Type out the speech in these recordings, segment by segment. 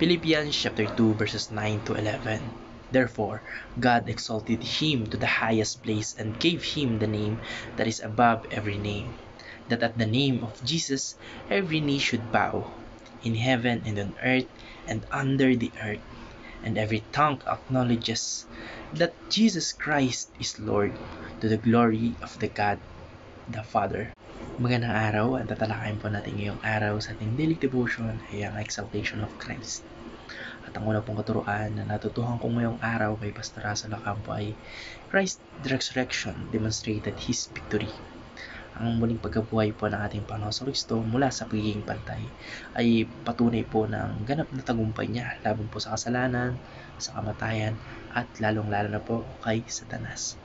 Philippians chapter 2 verses 9 to 11. Therefore, God exalted him to the highest place and gave him the name that is above every name, that at the name of Jesus every knee should bow, in heaven and on earth and under the earth, and every tongue acknowledges that Jesus Christ is Lord, to the glory of the God the Father. Magandang araw, at tatalakayin po natin ngayong araw sa ating daily devotion ay ang exaltation of Christ. At ang una pong katuruan na natutuhan ko ngayong araw kay Pastor Russell Ocampo ay Christ's resurrection demonstrated His victory. Ang muling pagkabuhay po ng ating Panginoon sa Kristo mula sa pagiging pantay ay patunay po ng ganap na tagumpay niya laban po sa kasalanan, sa kamatayan, at lalong-lalo na po kay Satanas.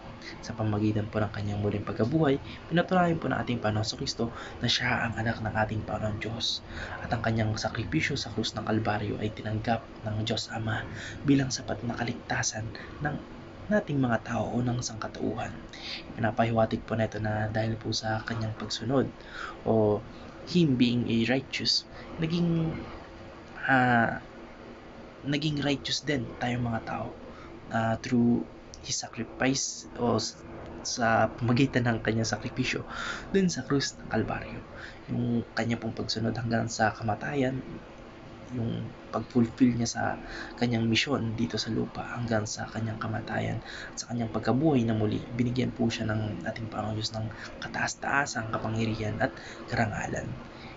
Sa pamamagitan po ng kanyang muling pagkabuhay, pinatunayan po ng ating Panginoon sa Kristo na siya ang anak ng ating Panginoon Diyos at ang kanyang sakripisyo sa krus ng Kalbaryo ay tinanggap ng Diyos Ama bilang sapat na kaligtasan ng nating mga tao o ng sangkatauhan. Pinapahiwatig po na ito na dahil po sa kanyang pagsunod o Him being a righteous, naging righteous din tayong mga tao through His sacrifice o sa pamagitan ng kanyang sakripisyo dun sa krus ng Kalbaryo. Yung kanya pong pagsunod hanggang sa kamatayan, yung pag-fulfill niya sa kanyang misyon dito sa lupa hanggang sa kanyang kamatayan at sa kanyang pagkabuhay na muli, binigyan po siya ng ating Panginoon Diyos ng kataas-taasang kapangyarihan at karangalan.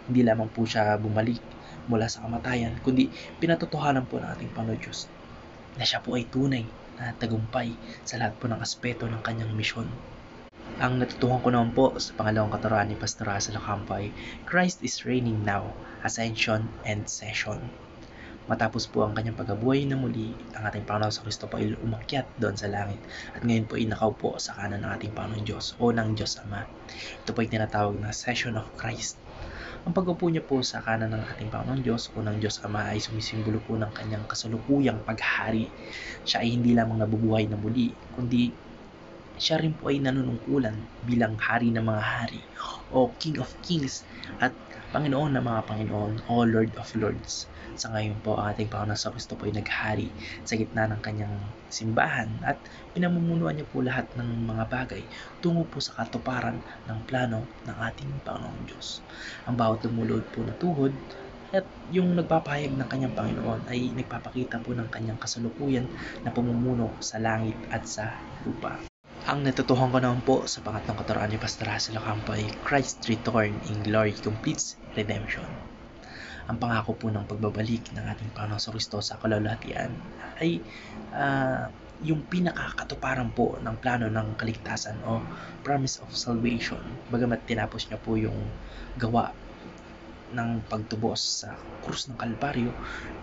Hindi lamang po siya bumalik mula sa kamatayan, kundi pinatotohanan po ng ating Panginoon Diyos na siya po ay tunay na tagumpay sa lahat po ng aspeto ng kanyang misyon. Ang natutuhan ko naman po sa pangalawang katuruan ni Pastor Russell Ocampo ay Christ is reigning now, ascension and session. Matapos po ang kanyang pagkabuhay na muli, ang ating Panginoon sa Kristo po ay umakyat doon sa langit at ngayon po ay nakaupo sa kanan ng ating Panginoon Diyos o ng Diyos Ama. Ito po ay tinatawag na session of Christ. Ang pagupo niya po sa kanan ng ating Panginoon Diyos o ng Diyos Ama ay sumisimbolo po ng kanyang kasalukuyang paghahari. Siya ay hindi lamang nabubuhay na muli, kundi siya rin po ay nanunungkulan bilang hari ng mga hari o King of Kings at Panginoon ng mga Panginoon o Lord of Lords. Sa ngayon po, ang ating Panginoon sa Kristo po ay naghari sa gitna ng kanyang simbahan at pinamumunuan niya po lahat ng mga bagay tungo po sa katuparan ng plano ng ating Panginoon Diyos. Ang bawat lumulod po na tuhod at yung nagpapahayag ng kanyang Panginoon ay nagpapakita po ng kanyang kasalukuyan na pamumuno sa langit at sa lupa. Ang natutuhan ko naman po sa pangatlong katuruan ni Pastor Russell Ocampo ay Christ's return in glory completes redemption. Ang pangako po ng pagbabalik ng ating Panginoon sa Kristo sa kalulatian ay yung pinakakatuparan po ng plano ng kaligtasan o promise of salvation. Bagamat tinapos niya po yung gawa ng pagtubos sa krus ng Kalbaryo,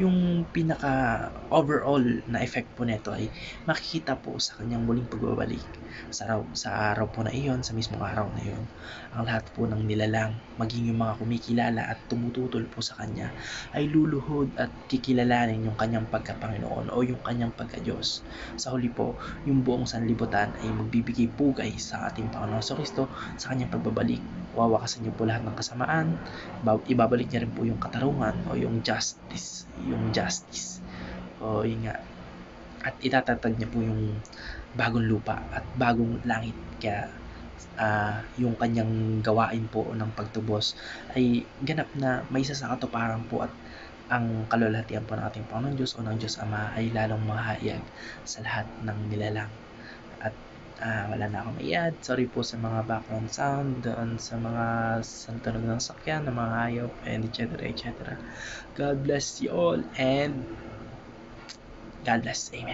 yung pinaka overall na effect po nito ay makikita po sa kanyang muling pagbabalik sa araw po na iyon, sa mismong araw na iyon. Ang lahat po ng nilalang, maging yung mga kumikilala at tumututol po sa kanya ay luluhod at kikilalanin yung kanyang pagkapanginoon o yung kanyang pagka-Diyos. Sa huli po, yung buong sanlibutan ay magbibigay pugay sa ating Panginoon sa Kristo sa kanyang pagbabalik. Wawakasan niyo po lahat ng kasamaan, ibabalik niya rin po yung katarungan o yung justice o yun nga, at itatatag niya po yung bagong lupa at bagong langit. Kaya yung kanyang gawain po ng pagtubos ay ganap na may isa sa katuparan po at ang kalulatian po ng ating Panginoon Diyos o ng Diyos Ama ay lalong mahayag sa lahat ng nilalang. At wala na akong i-add. Sorry po sa mga background sound doon sa mga santunog ng sakyan, ng mga hayop, and etc. God bless you all and God bless. Amen.